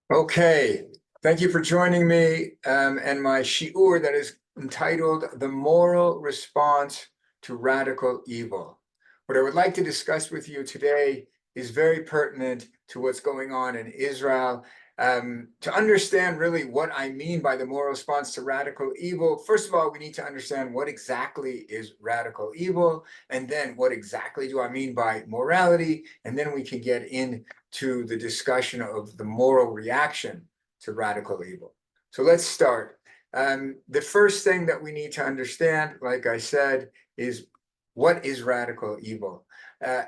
Okay, thank you for joining me and my shiur that is entitled The Moral Response to Radical Evil. What I would like to discuss with you today is very pertinent to what's going on in Israel. To understand really what I mean by the moral response to radical evil, first of all, we need to understand what exactly is radical evil, and then what exactly do I mean by morality, and then we can get into the discussion of the moral reaction to radical evil. So let's start. The first thing that we need to understand, like I said, is what is radical evil?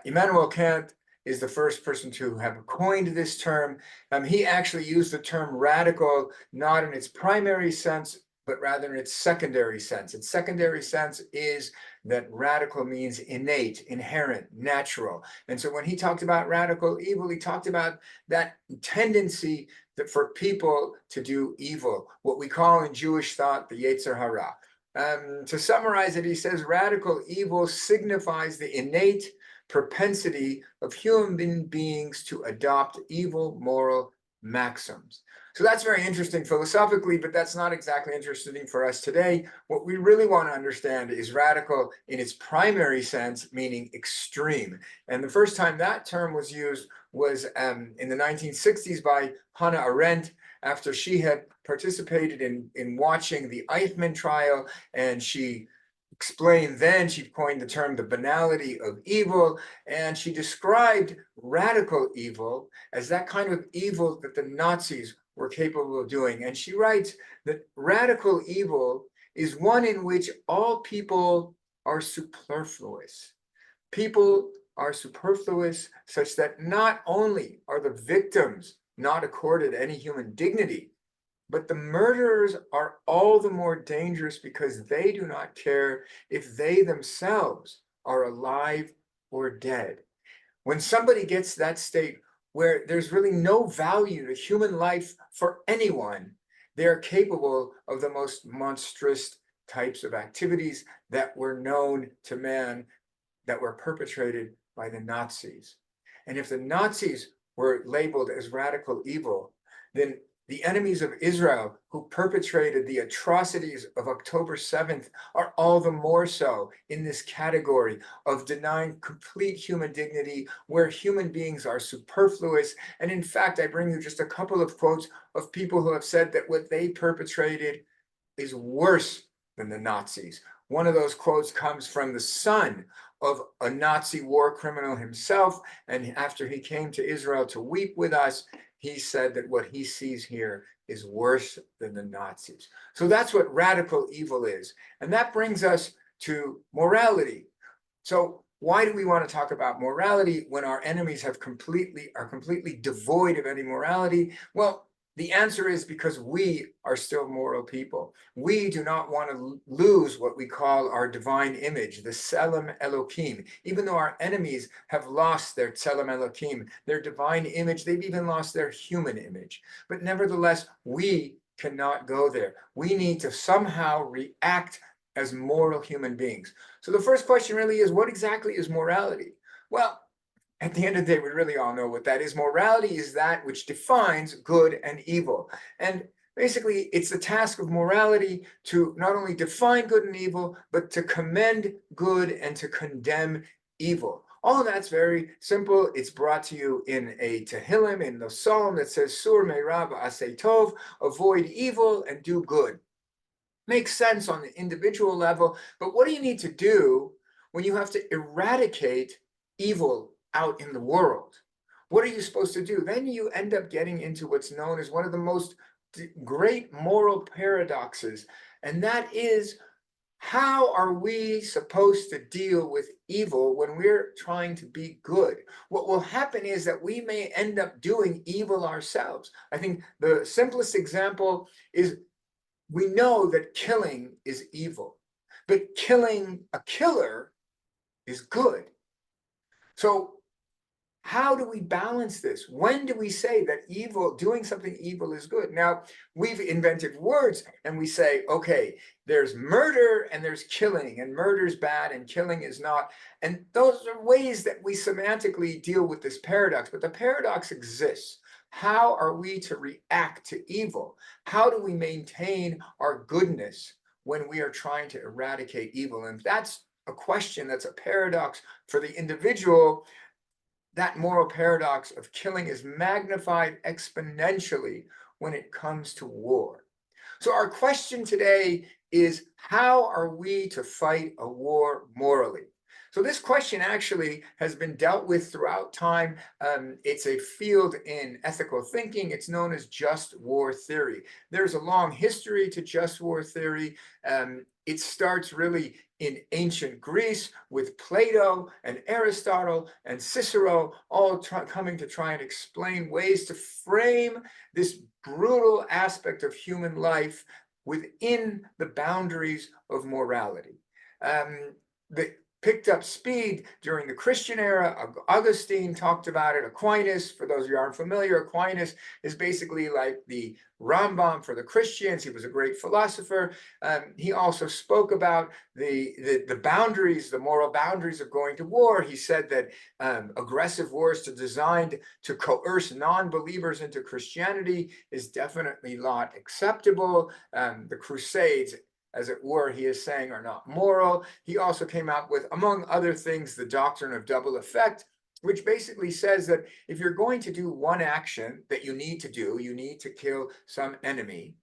Immanuel Kant is the first person to have coined this term. He actually used the term radical not in its primary sense, but rather in its secondary sense. Its secondary sense is that radical means innate, inherent, natural. And so when he talked about radical evil, he talked about that tendency for people to do evil, what we call in Jewish thought the Yetzer Hara. To summarize it, he says radical evil signifies the innate propensity of human beings to adopt evil moral maxims. So that's very interesting philosophically, but that's not exactly interesting for us today. What we really want to understand is radical in its primary sense, meaning extreme. And the first time that term was used was in the 1960s by Hannah Arendt, after she had participated in watching the Eichmann trial, and she she coined the term the banality of evil, and she described radical evil as that kind of evil that the Nazis were capable of doing. And she writes that radical evil is one in which all people are superfluous. People are superfluous such that not only are the victims not accorded any human dignity, but the murderers are all the more dangerous because they do not care if they themselves are alive or dead. When somebody gets to that state where there's really no value to human life for anyone, they're capable of the most monstrous types of activities that were known to man, that were perpetrated by the Nazis. And if the Nazis were labeled as radical evil, then the enemies of Israel who perpetrated the atrocities of October 7th are all the more so in this category of denying complete human dignity, where human beings are superfluous. And in fact, I bring you just a couple of quotes of people who have said that what they perpetrated is worse than the Nazis. One of those quotes comes from the son of a Nazi war criminal himself, and after he came to Israel to weep with us, he said that what he sees here is worse than the Nazis. So that's what radical evil is. And that brings us to morality. So why do we want to talk about morality when our enemies are completely devoid of any morality? Well, the answer is because we are still moral people. We do not want to lose what we call our divine image, the Tselem Elohim. Even though our enemies have lost their Tselem Elohim, their divine image, they've even lost their human image. But nevertheless, we cannot go there. We need to somehow react as moral human beings. So the first question really is, what exactly is morality? Well, at the end of the day, we really all know what that is. Morality is that which defines good and evil. And basically, it's the task of morality to not only define good and evil, but to commend good and to condemn evil. All of that's very simple. It's brought to you in a Tehillim, in the Psalm that says, Sur me'ra v'aseh tov, avoid evil and do good. Makes sense on the individual level, but what do you need to do when you have to eradicate evil out in the world? What are you supposed to do? Then you end up getting into what's known as one of the most great moral paradoxes, and that is, how are we supposed to deal with evil when we're trying to be good? What will happen is that we may end up doing evil ourselves. I think the simplest example is, we know that killing is evil, but killing a killer is good. So how do we balance this? When do we say that evil, doing something evil, is good? Now, we've invented words and we say, okay, there's murder and there's killing, and murder's bad and killing is not. And those are ways that we semantically deal with this paradox, but the paradox exists. How are we to react to evil? How do we maintain our goodness when we are trying to eradicate evil? And that's a question, that's a paradox for the individual. That moral paradox of killing is magnified exponentially when it comes to war. So our question today is, how are we to fight a war morally? So this question actually has been dealt with throughout time. It's a field in ethical thinking. It's known as just war theory. There's a long history to just war theory. It starts really in ancient Greece with Plato and Aristotle and Cicero, all coming to try and explain ways to frame this brutal aspect of human life within the boundaries of morality. The picked up speed during the Christian era. Augustine talked about it. Aquinas, for those of you who aren't familiar, Aquinas is basically like the Rambam for the Christians. He was a great philosopher. He also spoke about the boundaries, the moral boundaries of going to war. He said that aggressive wars designed to coerce non-believers into Christianity is definitely not acceptable. The Crusades, as it were, he is saying, are not moral. He also came out with, among other things, the doctrine of double effect, which basically says that if you're going to do one action that you need to do, you need to kill some enemy,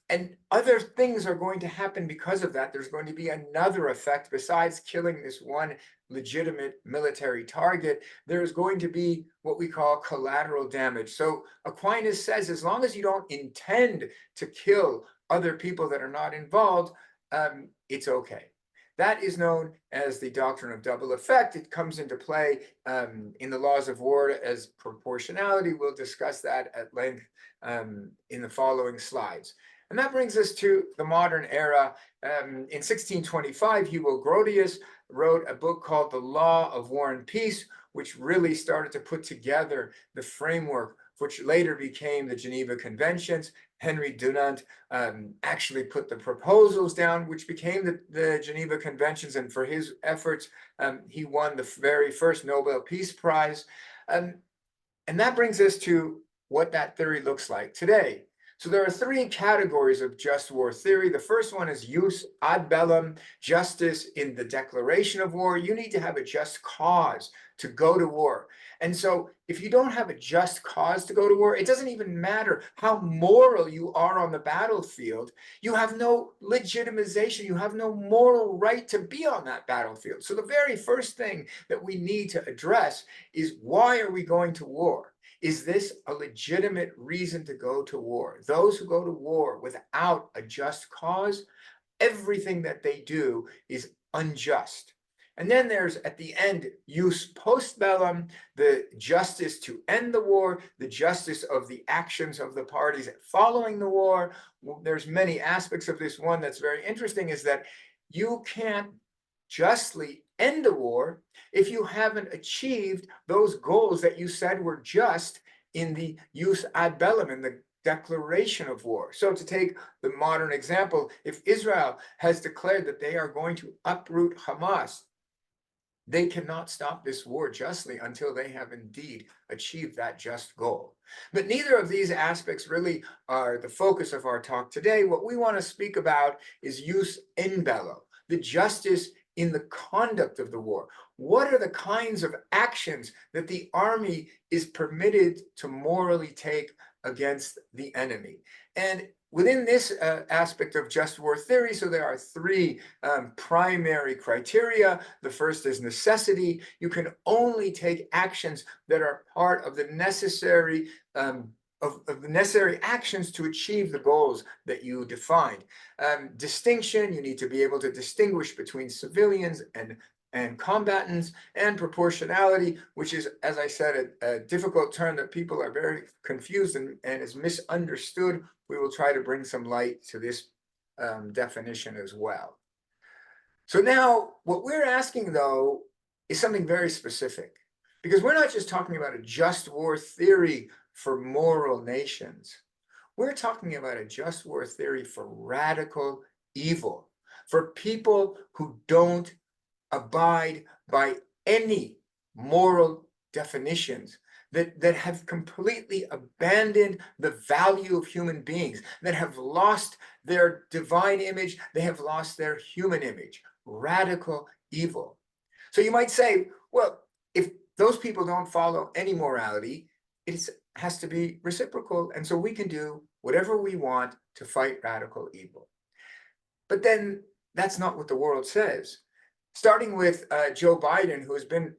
and other things are going to happen because of that. There's going to be another effect besides killing this one legitimate military target. There's going to be what we call collateral damage. So Aquinas says, as long as you don't intend to kill other people that are not involved, it's okay. That is known as the doctrine of double effect. It comes into play in the laws of war as proportionality. We'll discuss that at length in the following slides. And that brings us to the modern era. In 1625, Hugo Grotius wrote a book called The Law of War and Peace, which really started to put together the framework which later became the Geneva Conventions. Henry Dunant actually put the proposals down, which became the Geneva Conventions, and for his efforts, he won the very first Nobel Peace Prize. And that brings us to what that theory looks like today. So there are three categories of just war theory. The first one is jus ad bellum, justice in the declaration of war. You need to have a just cause to go to war. And so if you don't have a just cause to go to war, it doesn't even matter how moral you are on the battlefield. You have no legitimization. You have no moral right to be on that battlefield. So the very first thing that we need to address is, why are we going to war? Is this a legitimate reason to go to war? Those who go to war without a just cause, everything that they do is unjust. And then there's, at the end, jus post bellum, the justice to end the war, the justice of the actions of the parties following the war. There's many aspects of this. One that's very interesting is that you can't justly end a war if you haven't achieved those goals that you said were just in the jus ad bellum, in the declaration of war. So to take the modern example, if Israel has declared that they are going to uproot Hamas, they cannot stop this war justly until they have indeed achieved that just goal. But neither of these aspects really are the focus of our talk today. What we want to speak about is jus in bello, the justice in the conduct of the war. What are the kinds of actions that the army is permitted to morally take against the enemy? And within this aspect of just war theory, so there are three primary criteria. The first is necessity. You can only take actions that are part of the necessary of the necessary actions to achieve the goals that you defined. Distinction, you need to be able to distinguish between civilians and combatants, and proportionality, which is, as I said, a difficult term that people are very confused and is misunderstood. We will try to bring some light to this definition as well. So now what we're asking, though, is something very specific, because we're not just talking about a just war theory for moral nations. We're talking about a just war theory for radical evil, for people who don't abide by any moral definitions that have completely abandoned the value of human beings, that have lost their divine image, they have lost their human image. Radical evil. So you might say, well, if those people don't follow any morality, it has to be reciprocal. And so we can do whatever we want to fight radical evil. But then that's not what the world says. Starting with Joe Biden, who has been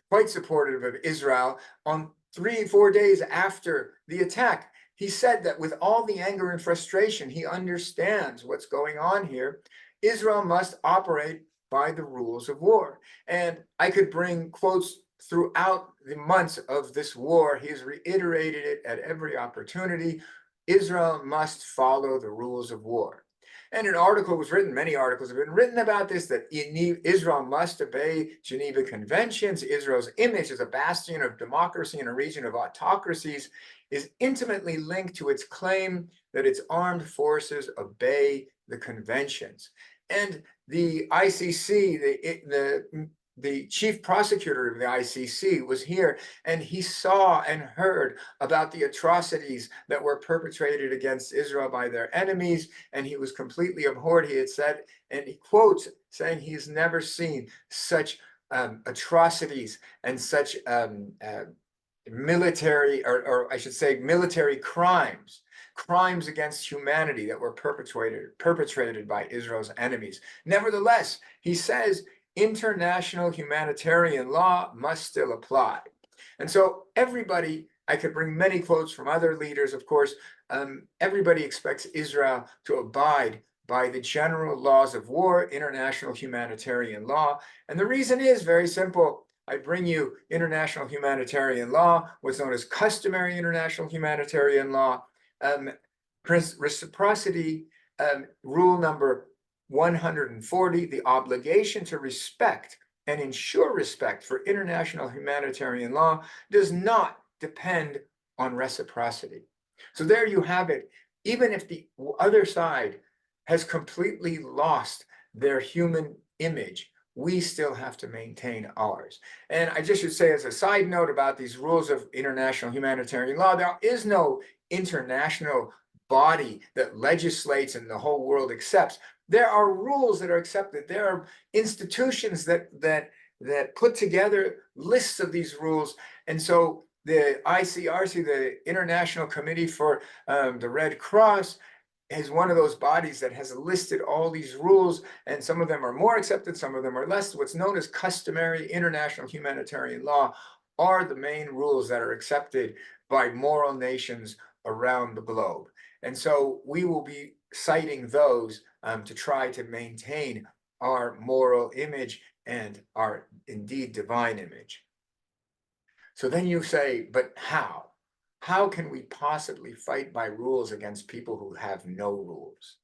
quite supportive of Israel, on 3-4 days after the attack, he said that with all the anger and frustration, he understands what's going on here. Israel must operate by the rules of war. And I could bring quotes throughout the months of this war. He's reiterated it at every opportunity. Israel must follow the rules of war. And an article was written, many articles have been written about this, that Israel must obey Geneva Conventions. Israel's image as a bastion of democracy in a region of autocracies is intimately linked to its claim that its armed forces obey the conventions. And the ICC, the chief prosecutor of the ICC was here, and he saw and heard about the atrocities that were perpetrated against Israel by their enemies, and he was completely abhorred. He had said, and he quotes saying he's never seen such atrocities and such military, or I should say military crimes against humanity that were perpetrated by Israel's enemies. Nevertheless, he says, international humanitarian law must still apply. And so everybody, I could bring many quotes from other leaders, of course, everybody expects Israel to abide by the general laws of war, international humanitarian law. And the reason is very simple. I bring you international humanitarian law, what's known as customary international humanitarian law, reciprocity, rule number 140, the obligation to respect and ensure respect for international humanitarian law does not depend on reciprocity. So there you have it. Even if the other side has completely lost their human image, we still have to maintain ours. And I just should say as a side note about these rules of international humanitarian law, there is no international body that legislates and the whole world accepts. There are rules that are accepted. There are institutions that put together lists of these rules. And so the ICRC, the International Committee for the Red Cross, is one of those bodies that has listed all these rules, and some of them are more accepted, some of them are less. What's known as customary international humanitarian law are the main rules that are accepted by moral nations around the globe. And so we will be citing those to try to maintain our moral image and our indeed divine image. So then you say, but how? How can we possibly fight by rules against people who have no rules?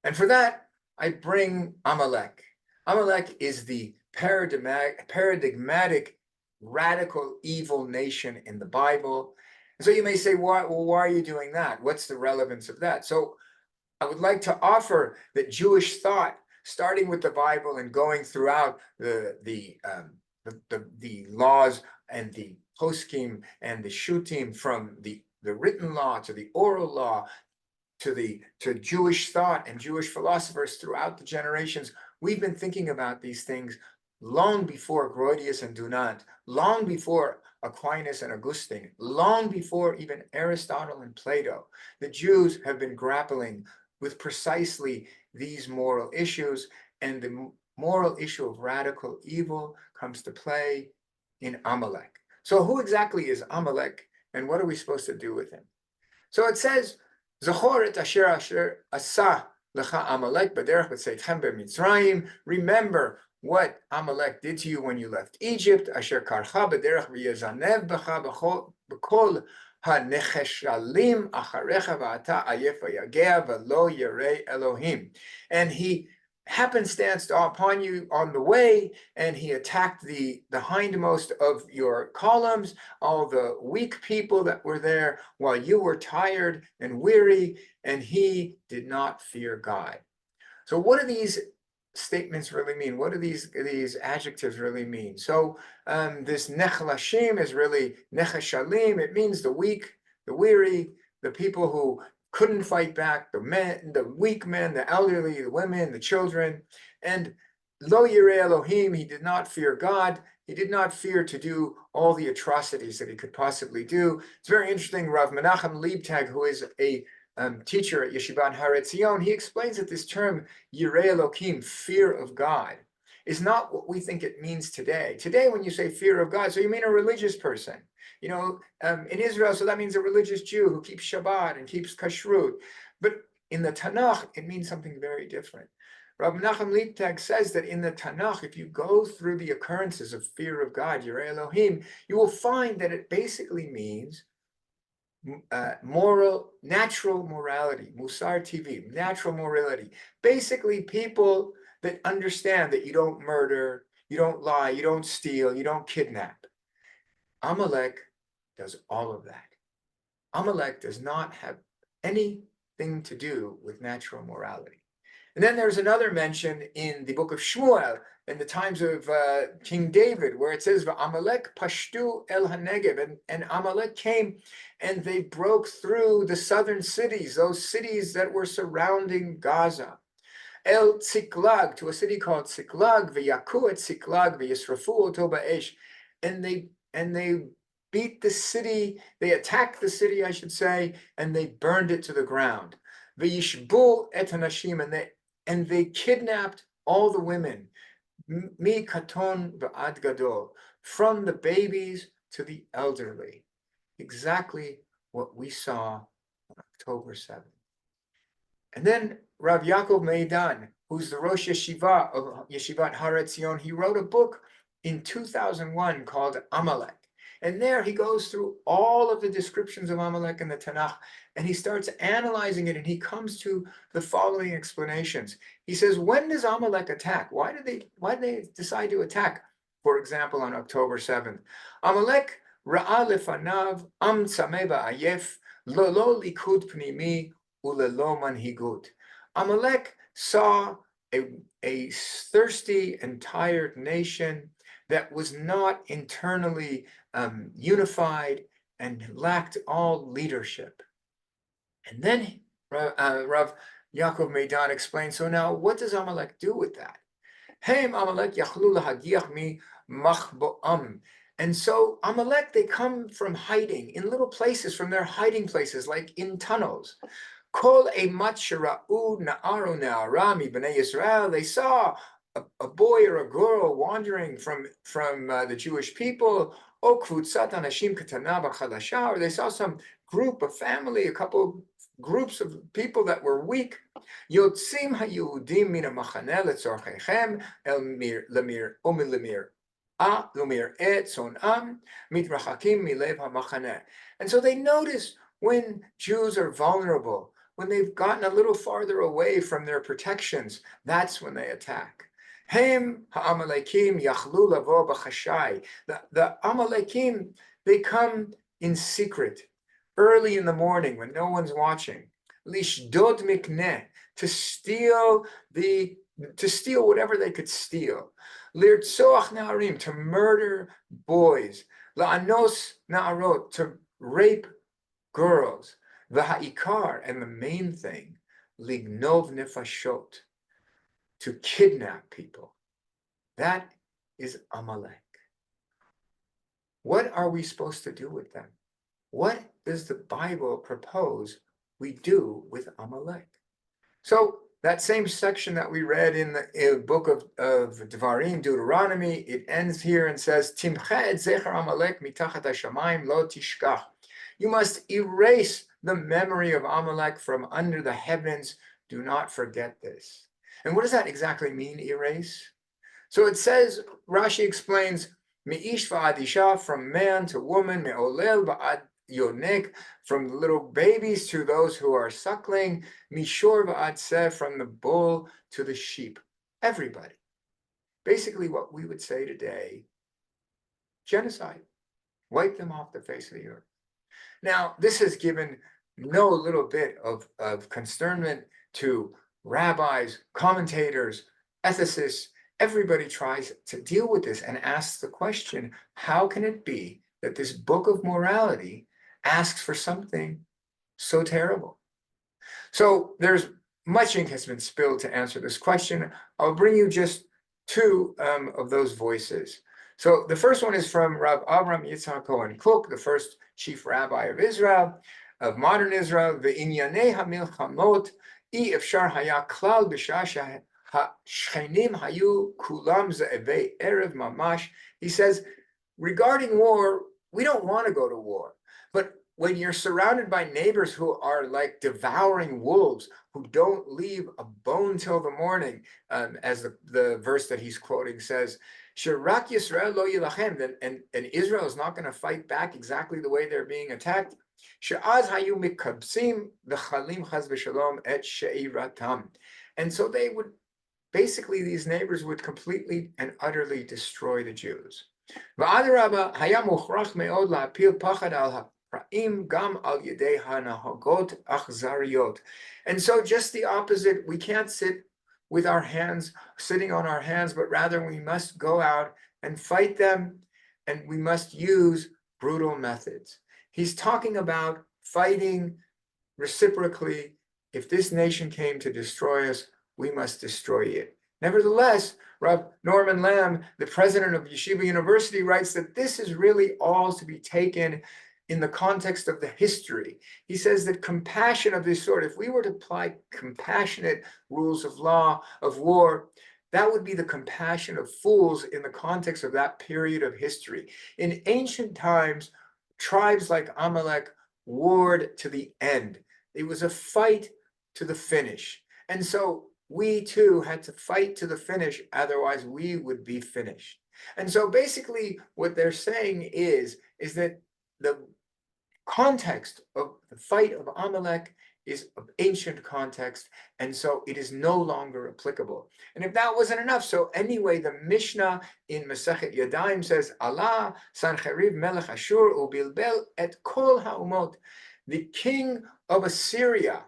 And for that, I bring Amalek. Amalek is the paradigmatic, radical evil nation in the Bible. And so you may say, why are you doing that? What's the relevance of that? So I would like to offer that Jewish thought, starting with the Bible and going throughout the laws and the poskim and the shutim, from the written law to the oral law to Jewish thought and Jewish philosophers throughout the generations. We've been thinking about these things long before Grotius and Dunant, long before Aquinas and Augustine, long before even Aristotle and Plato. The Jews have been grappling with precisely these moral issues, and the moral issue of radical evil comes to play in Amalek. So who exactly is Amalek, and what are we supposed to do with him? So it says, Zachor et asher asa lecha Amalek b'derech b'tzeitchem b'Mitzrayim. Remember what Amalek did to you when you left Egypt. Asher karcha b'derech v'yezanev b'cha b'kol ha'necheshalim acharecha v'ata ayef v'yagea v'lo yirei Elohim. And he happenstanced upon you on the way, and he attacked the hindmost of your columns, all the weak people that were there, while you were tired and weary, and he did not fear God. So what are these statements really mean? What do these adjectives really mean? So this nechlashim is really nechashalim. It means the weak, the weary, the people who couldn't fight back, the men, the weak men, the elderly, the women, the children. And lo yireh Elohim, he did not fear God. He did not fear to do all the atrocities that he could possibly do. It's very interesting. Rav Menachem Leibtag, who is a teacher at Yeshivat Har Etzion, he explains that this term Yireh Elokim, fear of God, is not what we think it means today. Today, when you say fear of God, so you mean a religious person. You know, in Israel, so that means a religious Jew who keeps Shabbat and keeps Kashrut. But in the Tanakh, it means something very different. Rabbi Menachem Leibtag says that in the Tanakh, if you go through the occurrences of fear of God, Yireh Elohim, you will find that it basically means natural morality, Musar TV, natural morality. Basically, people that understand that you don't murder, you don't lie, you don't steal, you don't kidnap. Amalek does all of that. Amalek does not have anything to do with natural morality. And then there's another mention in the book of Shmuel, in the times of King David, where it says, Amalek pashtu el hanegev, and Amalek came and they broke through the southern cities, those cities that were surrounding Gaza. El Tziklag, to a city called Tziklag, v'yaku et Tziklag, v'yisrafu oto ba'esh, and they beat the city, they attacked the city, I should say, and they burned it to the ground. V'yishbu et hanashim, and they kidnapped all the women, mi katon v'ad gadol, from the babies to the elderly. Exactly what we saw on October 7th. And then Rav Yaakov Meidan, who's the Rosh Yeshiva of Yeshivat Har Etzion, he wrote a book in 2001 called Amalek. And there he goes through all of the descriptions of Amalek in the Tanakh, and he starts analyzing it, and he comes to the following explanations. He says, when does Amalek attack? Why did they decide to attack? For example, on October 7th. Amalek ra'a lefanav am tzameh va'ayef lo likud pnimi ulelo manhigut. Amalek saw a thirsty and tired nation that was not internally unified and lacked all leadership. And then Rav Yaakov Meidan explains, so now what does Amalek do with that? Hem Amalek yachlu lahagiach mi machbo'am. And so Amalek, they come from hiding in little places, from their hiding places, like in tunnels. Kol emat shera'u na'aru na'ara mi b'nei Yisrael. They saw a boy or a girl wandering from the Jewish people, or they saw some group, a family, a couple groups of people that were weak. Yotzim hayudim min ha'machaneh letzorchechem el lemir u'milemir lumir et sonam mitrachakim milev ha'machaneh. And so they notice when Jews are vulnerable, when they've gotten a little farther away from their protections, that's when they attack. Hem ha'amalekim yachlu lavo b'chashai. The Amalekim, they come in secret, early in the morning when no one's watching. Lishdod mikneh, to steal whatever they could steal. Lirtzoach na'arim, to murder boys. La'anos na'arot, to rape girls. V'ha'ikar, and the main thing, lignov nefashot, to kidnap people. That is Amalek. What are we supposed to do with them? What does the Bible propose we do with Amalek? So that same section that we read in the book of Devarim, Deuteronomy, it ends here and says, Timcha et zecher Amalek mitachat hashamayim lo tishkach. You must erase the memory of Amalek from under the heavens. Do not forget this. And what does that exactly mean, erase? So it says, Rashi explains, Me'ish va'ad isha, from man to woman, me'olel va'ad yonek, from the little babies to those who are suckling, mishor va'ad seh, from the bull to the sheep. Everybody. Basically what we would say today, genocide. Wipe them off the face of the earth. Now, this has given no little bit of consternment to rabbis, commentators, ethicists, everybody tries to deal with this and asks the question, how can it be that this book of morality asks for something so terrible? So there's much ink has been spilled to answer this question. I'll bring you just two of those voices. So the first one is from Rav Avram Yitzhak Cohen Kook, the first chief rabbi of Israel, of modern Israel. Ve'inyanei hamilchamot efshar haya klal b'shah hashchenim hayu kulam ze'evei erev mamash. He says, regarding war, we don't want to go to war, but when you're surrounded by neighbors who are like devouring wolves, who don't leave a bone till the morning, as the verse that he's quoting says, Shirak Yisrael lo yilachem, and Israel is not going to fight back exactly the way they're being attacked. She'az hayu mikabsim v'chalim chaz v'shalom et she'iratam. And so they would, basically these neighbors would completely and utterly destroy the Jews. V'adarabba haya muchrach me'od la'apil pachad al and so just the opposite, we can't sit with our hands, sitting on our hands, but rather we must go out and fight them, and we must use brutal methods. He's talking about fighting reciprocally. If this nation came to destroy us, we must destroy it. Nevertheless, Rav Norman Lamb, the president of Yeshiva University, writes that this is really all to be taken in the context of the history. He says that compassion of this sort, if we were to apply compassionate rules of law, of war, that would be the compassion of fools in the context of that period of history. In ancient times, tribes like Amalek warred to the end. It was a fight to the finish. And so we too had to fight to the finish, otherwise we would be finished. And so basically what they're saying is that the context of the fight of Amalek is of ancient context, and so it is no longer applicable. And if that wasn't enough, so anyway, the Mishnah in Masechet Yadayim says, Allah Sancheriv Melech Ashur ubilbel et kol ha'umot. The king of Assyria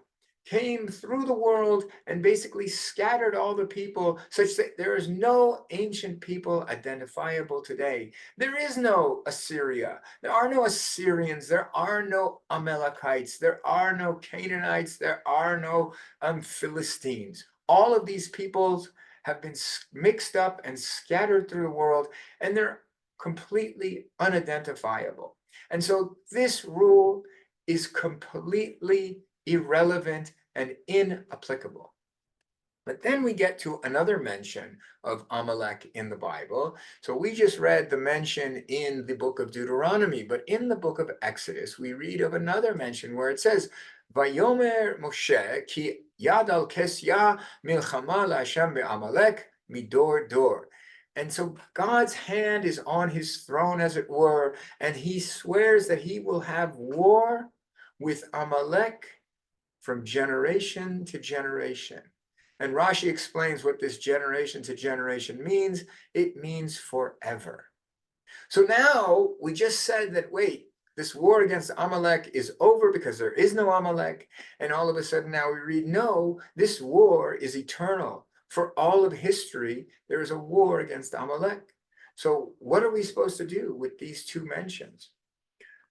came through the world and basically scattered all the people, such that there is no ancient people identifiable today. There is no Assyria. There are no Assyrians. There are no Amalekites. There are no Canaanites. There are no Philistines. All of these peoples have been mixed up and scattered through the world, and they're completely unidentifiable. And so this rule is completely irrelevant and inapplicable. But then we get to another mention of Amalek in the Bible. So we just read the mention in the book of Deuteronomy, but in the book of Exodus, we read of another mention where it says, Vayomer Moshe ki yad al kesya milchama la'Hashem be'Amalek midor dor. And so God's hand is on his throne, as it were, and he swears that he will have war with Amalek from generation to generation. And Rashi explains what this generation to generation means. It means forever. So now we just said that, wait, this war against Amalek is over because there is no Amalek. And all of a sudden now we read, no, this war is eternal. For all of history, there is a war against Amalek. So what are we supposed to do with these two mentions?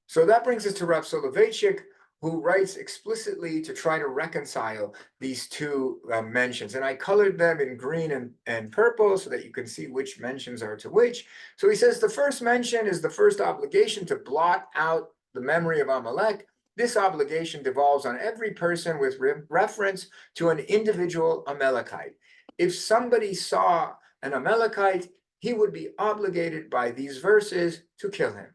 So that brings us to Rav Soloveitchik, who writes explicitly to try to reconcile these two mentions. And I colored them in green and purple so that you can see which mentions are to which. So he says the first mention is the first obligation to blot out the memory of Amalek. This obligation devolves on every person with reference to an individual Amalekite. If somebody saw an Amalekite, he would be obligated by these verses to kill him.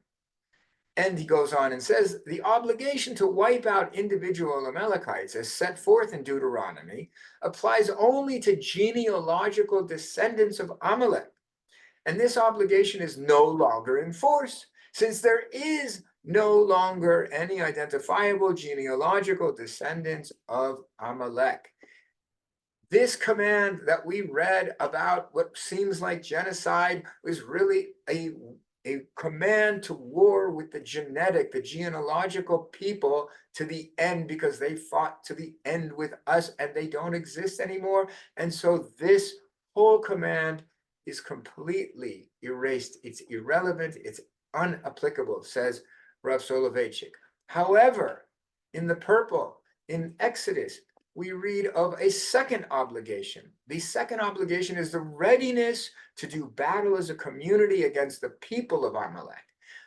And he goes on and says, the obligation to wipe out individual Amalekites, as set forth in Deuteronomy, applies only to genealogical descendants of Amalek. And this obligation is no longer in force, since there is no longer any identifiable genealogical descendants of Amalek. This command that we read about what seems like genocide was really a command to war with the genealogical people to the end, because they fought to the end with us and they don't exist anymore. And so this whole command is completely erased. It's irrelevant, it's unapplicable, says Rav Soloveitchik. However, in the purple, in Exodus, we read of a second obligation. The second obligation is the readiness to do battle as a community against the people of Amalek.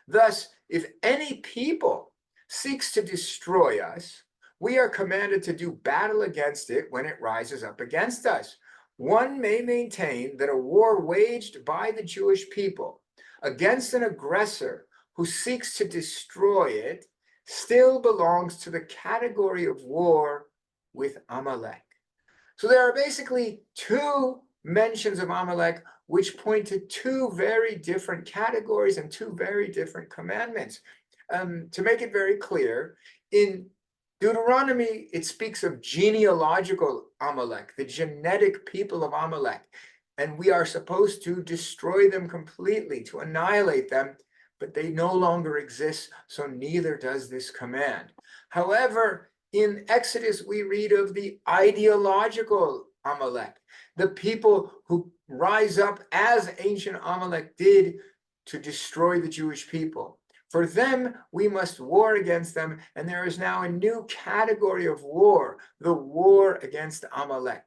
Thus, if any people seeks to destroy us, we are commanded to do battle against it when it rises up against us. One may maintain that a war waged by the Jewish people against an aggressor who seeks to destroy it still belongs to the category of war with Amalek. So there are basically two mentions of Amalek which point to two very different categories and two very different commandments. To make it very clear, in Deuteronomy, it speaks of genealogical Amalek, the genetic people of Amalek, and we are supposed to destroy them completely, to annihilate them, but they no longer exist, so neither does this command. However, in Exodus, we read of the ideological Amalek, the people who rise up as ancient Amalek did to destroy the Jewish people. For them, we must war against them, and there is now a new category of war, the war against Amalek.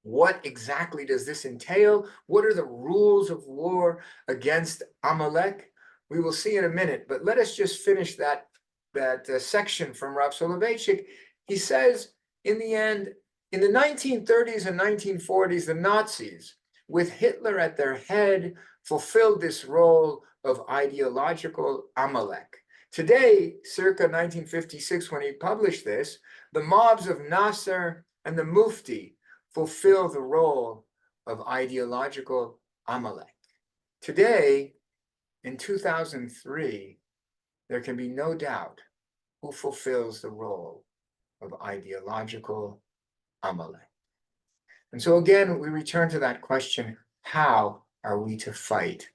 What exactly does this entail? What are the rules of war against Amalek? We will see in a minute, but let us just finish that section from Rav Soloveitchik. He says, in the end, in the 1930s and 1940s, the Nazis, with Hitler at their head, fulfilled this role of ideological Amalek. Today, circa 1956, when he published this, the mobs of Nasser and the Mufti fulfill the role of ideological Amalek. Today, in 2003, there can be no doubt who fulfills the role of ideological Amalek. And so again, we return to that question, how are we to fight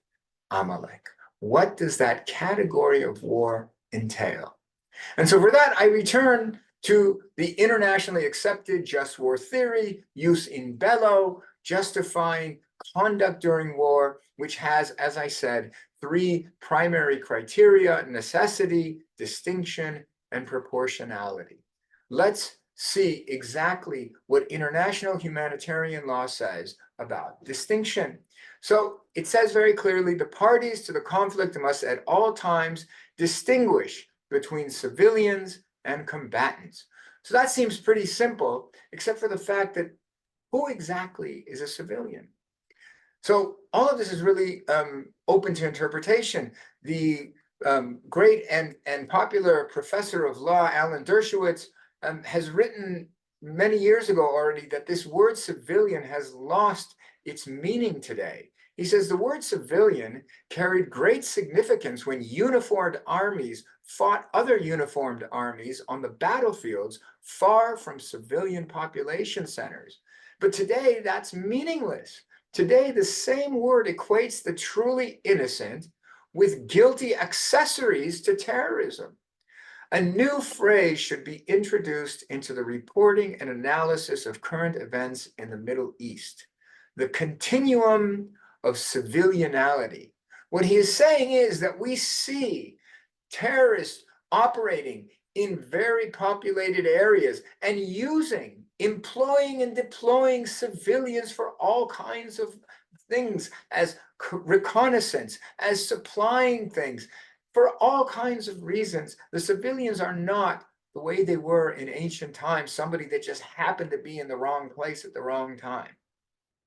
Amalek? What does that category of war entail? And so for that, I return to the internationally accepted just war theory, jus in bello, justifying conduct during war, which has, as I said, three primary criteria: necessity, distinction, and proportionality. Let's see exactly what international humanitarian law says about distinction. So it says very clearly, the parties to the conflict must at all times distinguish between civilians and combatants. So that seems pretty simple, except for the fact that who exactly is a civilian? So all of this is really open to interpretation. The great and popular professor of law, Alan Dershowitz, has written many years ago already that this word civilian has lost its meaning today. He says the word civilian carried great significance when uniformed armies fought other uniformed armies on the battlefields far from civilian population centers. But today that's meaningless. Today the same word equates the truly innocent with guilty accessories to terrorism. A new phrase should be introduced into the reporting and analysis of current events in the Middle East: the continuum of civilianality. What he is saying is that we see terrorists operating in very populated areas and employing and deploying civilians for all kinds of things, as reconnaissance, as supplying things, for all kinds of reasons. The civilians are not the way they were in ancient times, somebody that just happened to be in the wrong place at the wrong time.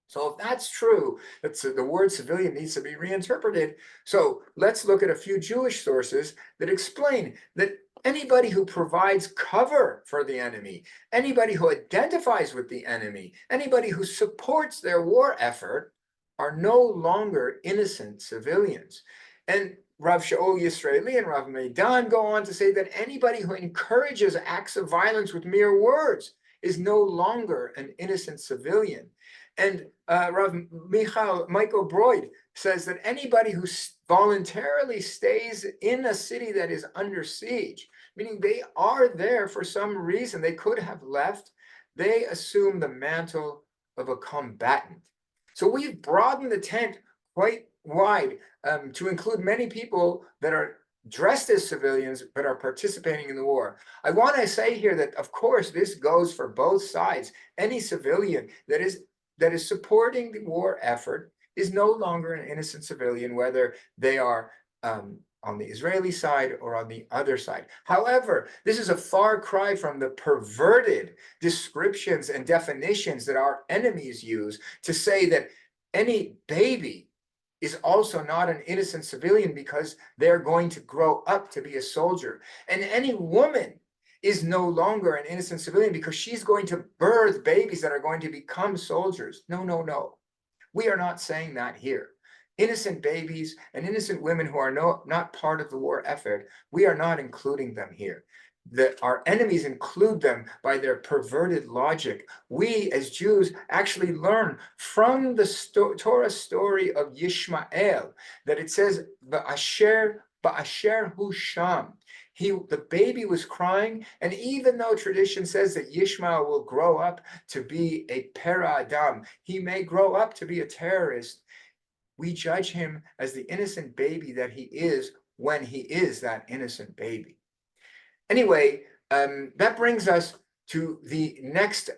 So if that's true, the word civilian needs to be reinterpreted. So let's look at a few Jewish sources that explain that anybody who provides cover for the enemy, anybody who identifies with the enemy, anybody who supports their war effort are no longer innocent civilians. And Rav Shaul Yisraeli and Rav Meidan go on to say that anybody who encourages acts of violence with mere words is no longer an innocent civilian. And Rav Michael Broid says that anybody who voluntarily stays in a city that is under siege, meaning they are there for some reason, they could have left, they assume the mantle of a combatant. So we've broadened the tent quite wide to include many people that are dressed as civilians but are participating in the war. I want to say here that, of course, this goes for both sides. Any civilian that is supporting the war effort is no longer an innocent civilian, whether they are on the Israeli side or on the other side. However, this is a far cry from the perverted descriptions and definitions that our enemies use to say that any baby is also not an innocent civilian because they're going to grow up to be a soldier. And any woman is no longer an innocent civilian because she's going to birth babies that are going to become soldiers. No, no, no. We are not saying that here. Innocent babies and innocent women who are not part of the war effort, we are not including them here. Our enemies include them by their perverted logic. We as Jews actually learn from the Torah story of Yishmael that it says, Ba'asher hu sham. The baby was crying, and even though tradition says that Yishmael will grow up to be a para adam, he may grow up to be a terrorist, we judge him as the innocent baby that he is when he is that innocent baby. Anyway, that brings us to the next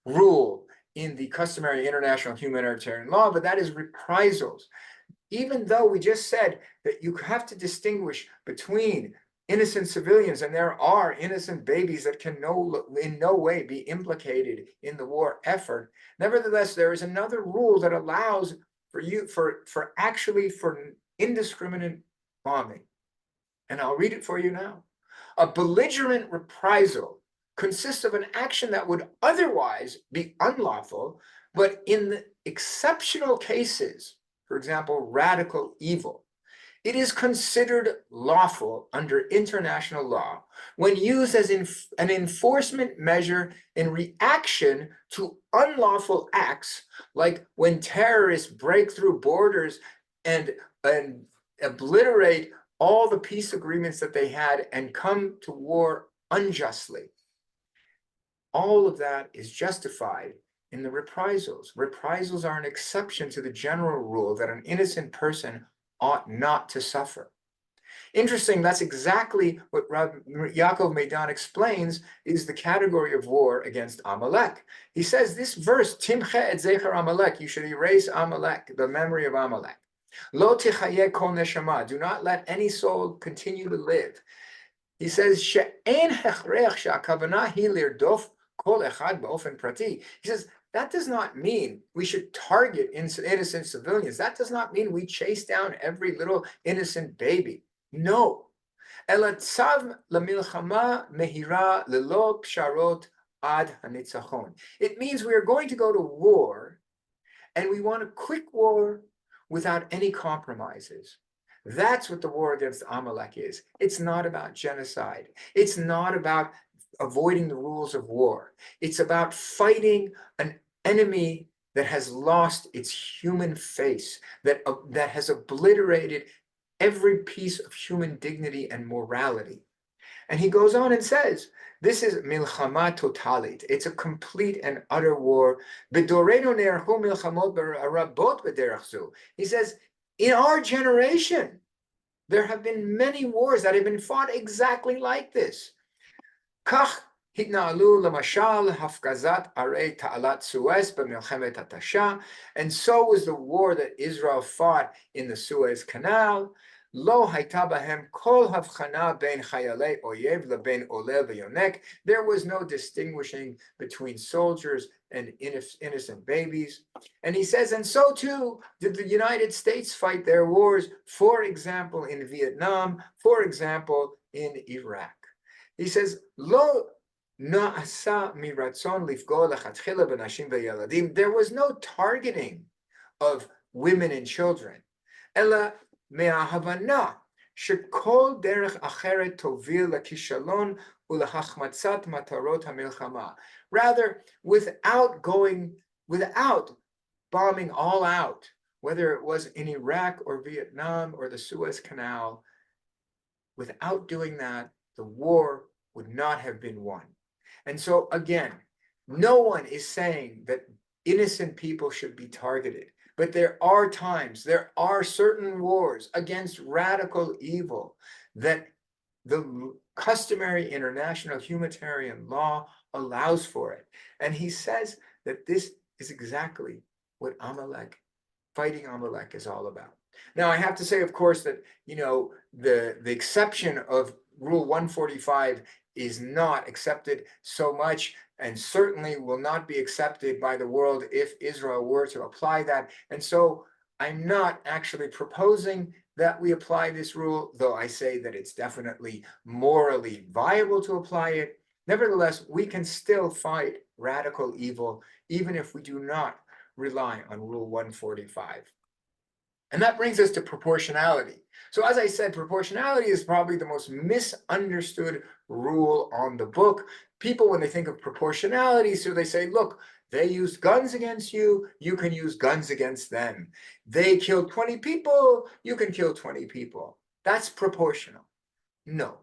rule in the customary international humanitarian law, but that is reprisals. Even though we just said that you have to distinguish between innocent civilians, and there are innocent babies that can in no way be implicated in the war effort, nevertheless, there is another rule that allows for indiscriminate bombing. And I'll read it for you now. A belligerent reprisal consists of an action that would otherwise be unlawful, but in the exceptional cases, for example, radical evil, it is considered lawful under international law when used as an enforcement measure in reaction to unlawful acts, like when terrorists break through borders and obliterate all the peace agreements that they had and come to war unjustly. All of that is justified in the reprisals. Reprisals are an exception to the general rule that an innocent person ought not to suffer. Interesting, that's exactly what Rav Yaakov Meidan explains is the category of war against Amalek. He says this verse, Timche et zecher Amalek, you should erase Amalek, the memory of Amalek. Lo tichaye kol neshama, do not let any soul continue to live. He says, she'en hechrech she'akavana hi lirdof kol echad ba'ofen prati. He says, that does not mean we should target innocent civilians. That does not mean we chase down every little innocent baby. No. Ela tzav lamilchama mehira lelo psharot ad hanitzachon. It means we are going to go to war, and we want a quick war without any compromises. That's what the war against Amalek is. It's not about genocide. It's not about avoiding the rules of war. It's about fighting an enemy that has lost its human face, that has obliterated every piece of human dignity and morality. And he goes on and says, this is milchama totalit. It's a complete and utter war. He says, in our generation, there have been many wars that have been fought exactly like this. Kach hitna'alu lamashal hafkazat arei ta'alat Suez b'milchemet hatasha, and so was the war that Israel fought in the Suez Canal. Lo hayta bahem kol havchana ben chayalei oyev leben oleh v'yonek. There was no distinguishing between soldiers and innocent babies. And he says, and so too did the United States fight their wars, for example, in Vietnam, for example, in Iraq. He says, Lo na'asa miratzon lifgo lechatchila b'nashim v'yeladim. There was no targeting of women and children. Ela me'ahavana shekol derech acheret tovil lekishalon ulehachmatzat matarot hamilchama. Rather, without bombing all out, whether it was in Iraq or Vietnam or the Suez Canal, without doing that, the war would not have been won. And so again, no one is saying that innocent people should be targeted. But there are times, there are certain wars against radical evil that the customary international humanitarian law allows for it. And he says that this is exactly what fighting Amalek is all about. Now, I have to say, of course, that, the exception of Rule 145 is not accepted so much, and certainly will not be accepted by the world if Israel were to apply that. And so I'm not actually proposing that we apply this rule, though I say that it's definitely morally viable to apply it. Nevertheless, we can still fight radical evil, even if we do not rely on Rule 145. And that brings us to proportionality. So as I said, proportionality is probably the most misunderstood rule on the book. People, when they think of proportionality, so they say, look, they used guns against you, you can use guns against them. They killed 20 people, you can kill 20 people. That's proportional. No,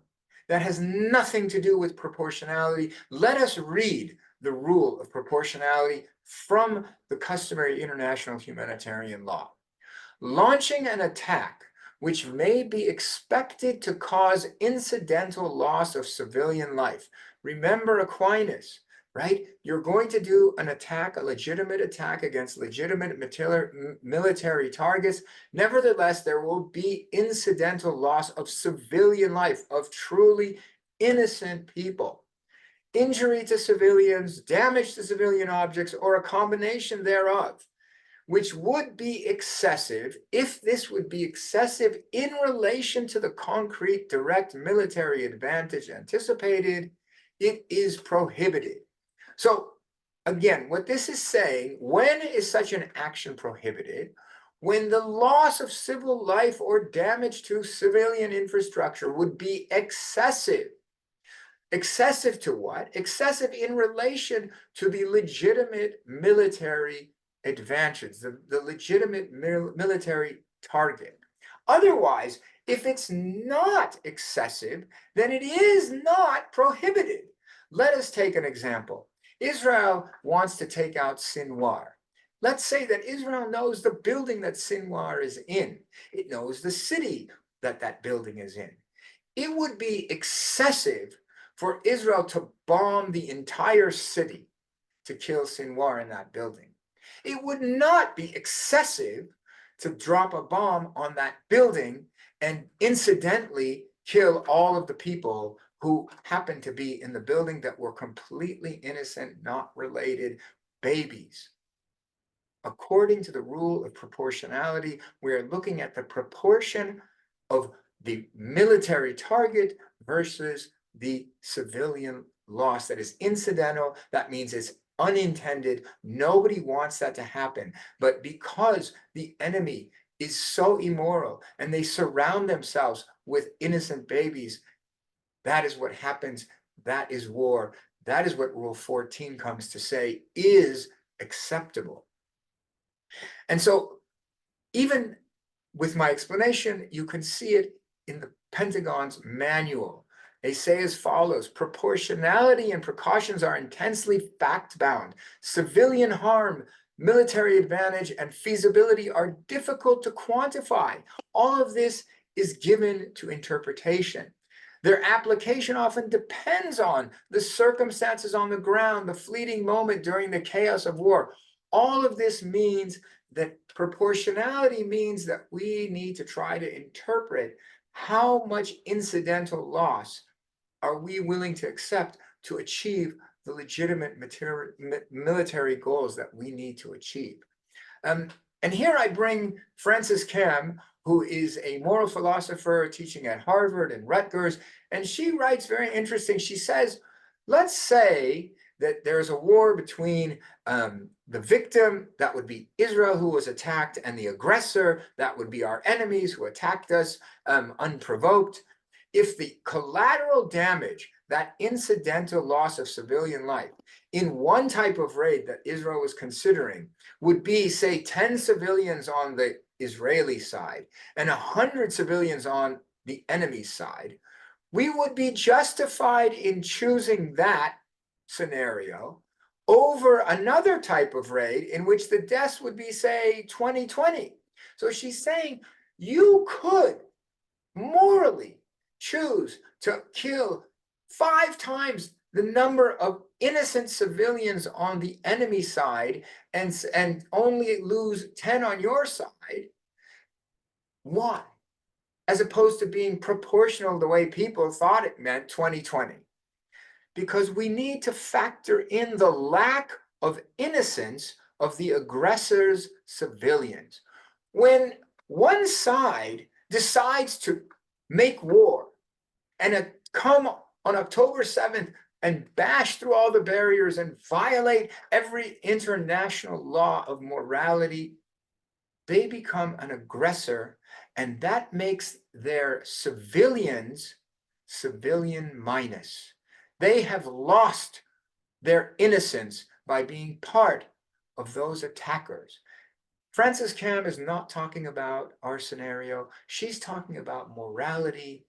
that has nothing to do with proportionality. Let us read the rule of proportionality from the customary international humanitarian law. Launching an attack which may be expected to cause incidental loss of civilian life. Remember Aquinas, right? You're going to do an attack, a legitimate attack against legitimate military targets. Nevertheless, there will be incidental loss of civilian life, of truly innocent people. Injury to civilians, damage to civilian objects, or a combination thereof, which would be excessive if this would be excessive in relation to the concrete direct military advantage anticipated, it is prohibited. So again, what this is saying, when is such an action prohibited? When the loss of civil life or damage to civilian infrastructure would be excessive. Excessive to what? Excessive in relation to the legitimate military advantage, the legitimate military target. Otherwise, if it's not excessive, then it is not prohibited. Let us take an example. Israel wants to take out Sinwar. Let's say that Israel knows the building that Sinwar is in. It knows the city that that building is in. It would be excessive for Israel to bomb the entire city to kill Sinwar in that building. It would not be excessive to drop a bomb on that building and incidentally kill all of the people who happen to be in the building that were completely innocent, not related babies. According to the rule of proportionality, we are looking at the proportion of the military target versus the civilian loss that is incidental. That means it's unintended. Nobody wants that to happen. But because the enemy is so immoral and they surround themselves with innocent babies, that is what happens. That is war. That is what Rule 14 comes to say is acceptable. And so even with my explanation, you can see it in the Pentagon's manual. They say as follows: proportionality and precautions are intensely fact-bound. Civilian harm, military advantage, and feasibility are difficult to quantify. All of this is given to interpretation. Their application often depends on the circumstances on the ground, the fleeting moment during the chaos of war. All of this means that proportionality means that we need to try to interpret how much incidental loss are we willing to accept to achieve the legitimate military goals that we need to achieve. And here I bring Frances Cam, who is a moral philosopher teaching at Harvard and Rutgers, and she writes very interesting. She says, let's say that there's a war between the victim, that would be Israel who was attacked, and the aggressor, that would be our enemies who attacked us unprovoked. If the collateral damage, that incidental loss of civilian life in one type of raid that Israel was considering would be, say, 10 civilians on the Israeli side and 100 civilians on the enemy side, we would be justified in choosing that scenario over another type of raid in which the deaths would be, say, 2020. So she's saying you could morally choose to kill 5 times the number of innocent civilians on the enemy side and only lose 10 on your side. Why? As opposed to being proportional the way people thought it meant 2020. Because we need to factor in the lack of innocence of the aggressor's civilians. When one side decides to make war and come on October 7th and bash through all the barriers and violate every international law of morality, they become an aggressor, and that makes their civilians civilian minus. They have lost their innocence by being part of those attackers. Frances Cam is not talking about our scenario. She's talking about morality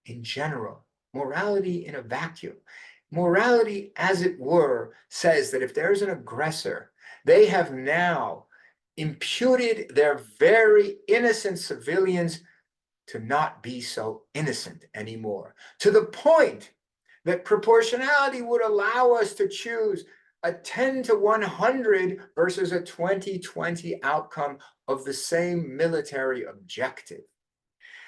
in general, morality in a vacuum. Morality, as it were, says that if there's an aggressor, they have now imputed their very innocent civilians to not be so innocent anymore, to the point that proportionality would allow us to choose a 10 to 100 versus a 20-20 outcome of the same military objective.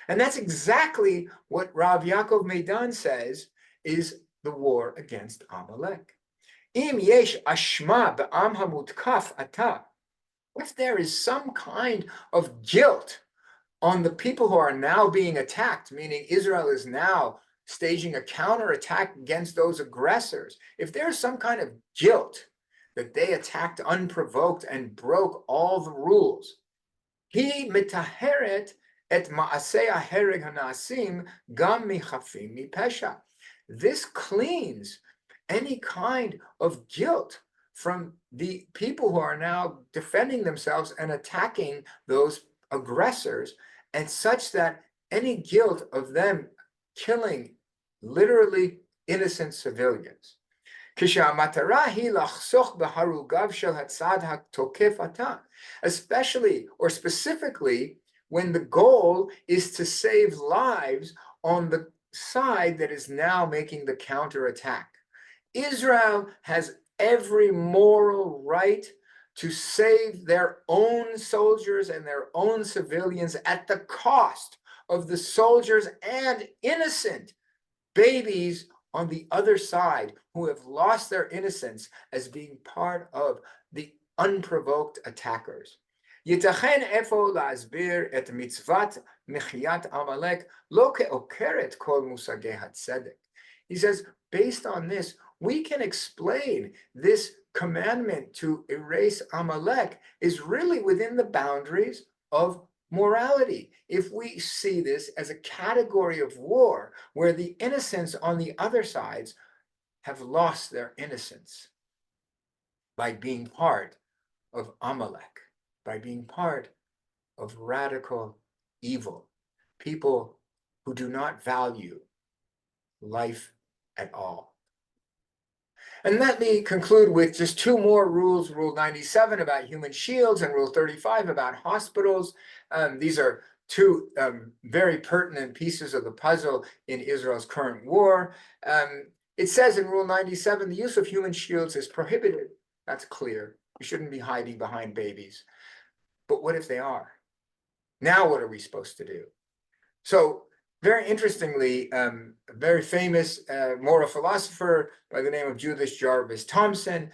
And that's exactly what Rav Yaakov Meidan says is the war against Amalek. Im yesh ashma be'am hamutkaf ata. If there is some kind of guilt on the people who are now being attacked, meaning Israel is now staging a counterattack against those aggressors, if there's some kind of guilt that they attacked unprovoked and broke all the rules, he mitaheret et ma'aseh hahereg hanasim gam michafim mipesha. This cleans any kind of guilt from the people who are now defending themselves and attacking those aggressors, and such that any guilt of them killing literally innocent civilians. Especially or specifically when the goal is to save lives on the side that is now making the counterattack. Israel has every moral right to save their own soldiers and their own civilians at the cost of the soldiers and innocent babies on the other side who have lost their innocence as being part of the unprovoked attackers. Yitachen efo la'asbir et mitzvat mechiyat Amalek lo ke'okeret kol musagei hatzedek. He says, based on this, we can explain this commandment to erase Amalek is really within the boundaries of morality. If we see this as a category of war where the innocents on the other sides have lost their innocence by being part of Amalek, by being part of radical evil, people who do not value life at all. And let me conclude with just 2 more rules, Rule 97 about human shields and Rule 35 about hospitals. These are 2 very pertinent pieces of the puzzle in Israel's current war. It says in Rule 97, the use of human shields is prohibited. That's clear. You shouldn't be hiding behind babies. But what if they are? Now what are we supposed to do? So very interestingly, a very famous moral philosopher by the name of Judith Jarvis Thompson,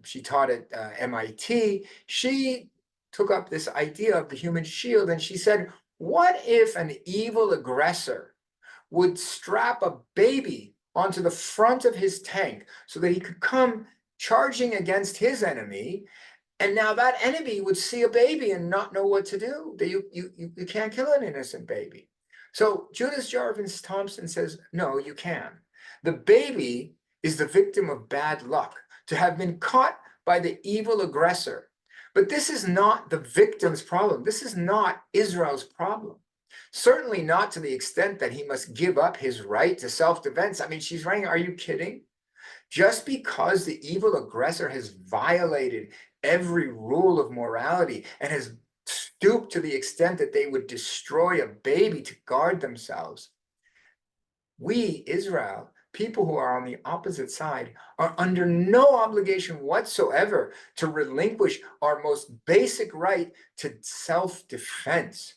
she taught at MIT, she took up this idea of the human shield, and she said, what if an evil aggressor would strap a baby onto the front of his tank so that he could come charging against his enemy, and now that enemy would see a baby and not know what to do? You can't kill an innocent baby. So Judith Jarvis Thompson says, no, you can. The baby is the victim of bad luck, to have been caught by the evil aggressor. But this is not the victim's problem. This is not Israel's problem. Certainly not to the extent that he must give up his right to self-defense. I mean, she's writing, are you kidding? Just because the evil aggressor has violated every rule of morality and has stooped to the extent that they would destroy a baby to guard themselves, we, Israel, people who are on the opposite side, are under no obligation whatsoever to relinquish our most basic right to self-defense.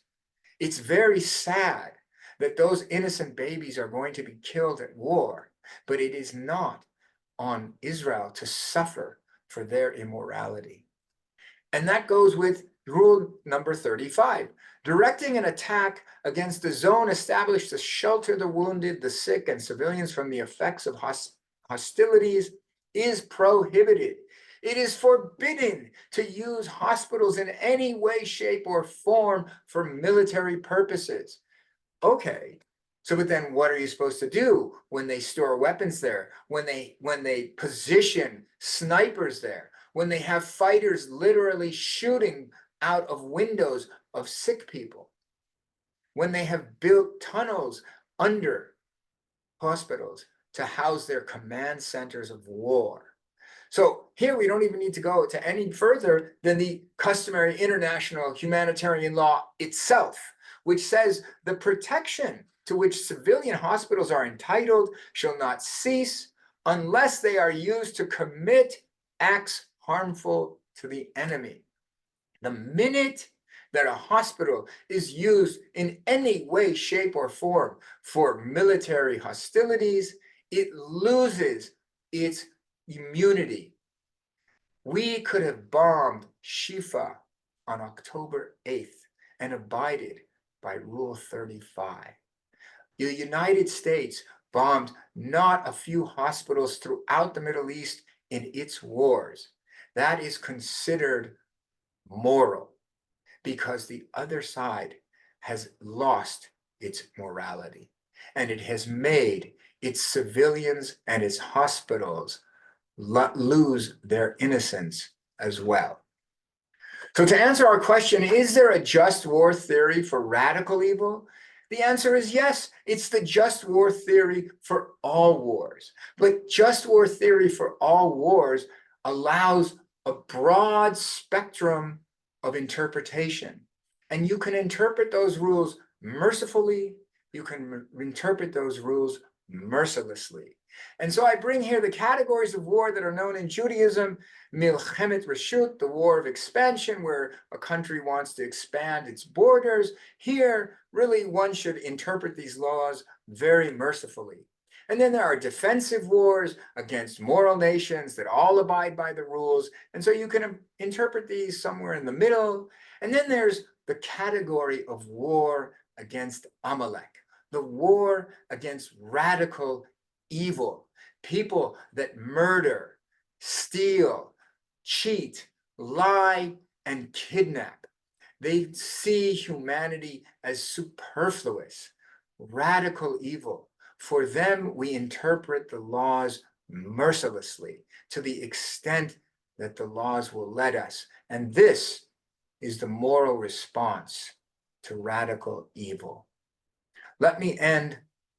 It's very sad that those innocent babies are going to be killed at war, but it is not on Israel to suffer for their immorality. And that goes with rule number 35. Directing an attack against the zone established to shelter the wounded, the sick, and civilians from the effects of hostilities is prohibited. It is forbidden to use hospitals in any way, shape, or form for military purposes. Okay, so but then what are you supposed to do when they store weapons there, when they position snipers there, when they have fighters literally shooting out of windows of sick people, when they have built tunnels under hospitals to house their command centers of war? So here we don't even need to go to any further than the customary international humanitarian law itself, which says the protection to which civilian hospitals are entitled shall not cease unless they are used to commit acts harmful to the enemy. The minute that a hospital is used in any way, shape, or form for military hostilities, it loses its immunity. We could have bombed Shifa on October 8th and abided by Rule 35. The United States bombed not a few hospitals throughout the Middle East in its wars. That is considered moral because the other side has lost its morality and it has made its civilians and its hospitals lose their innocence as well. So to answer our question, is there a just war theory for radical evil? The answer is yes. It's the just war theory for all wars. But just war theory for all wars allows a broad spectrum of interpretation. And you can interpret those rules mercifully. You can interpret those rules mercilessly. And so I bring here the categories of war that are known in Judaism: milchemet reshut, the war of expansion, where a country wants to expand its borders. Here, really, one should interpret these laws very mercifully. And then there are defensive wars against moral nations that all abide by the rules. And so you can interpret these somewhere in the middle. And then there's the category of war against Amalek, the war against radical evil, people that murder, steal, cheat, lie, and kidnap. They see humanity as superfluous, radical evil. For them, we interpret the laws mercilessly to the extent that the laws will let us. And this is the moral response to radical evil. Let me end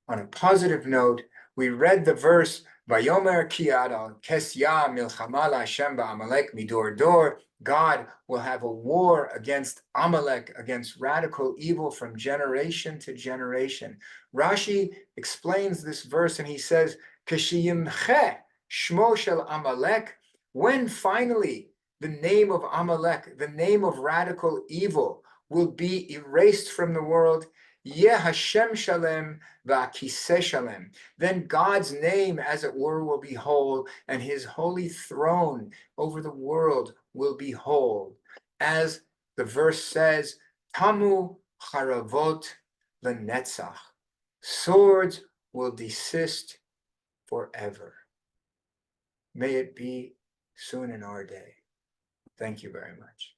on a positive note. We read the verse, Vayomer ki al kesya milchama la'Hashem ba'Amalek midor dor. God will have a war against Amalek, against radical evil from generation to generation. Rashi explains this verse and he says, Keshiyimche shmo shel Amalek, when finally the name of Amalek, the name of radical evil, will be erased from the world, Yeh Hashem Shalem va'Kiseh Shalem. Then God's name, as it were, will be whole, and his holy throne over the world will be whole. As the verse says, Tamu Charavot Lenetzach. Swords will desist forever. May it be soon in our day. Thank you very much.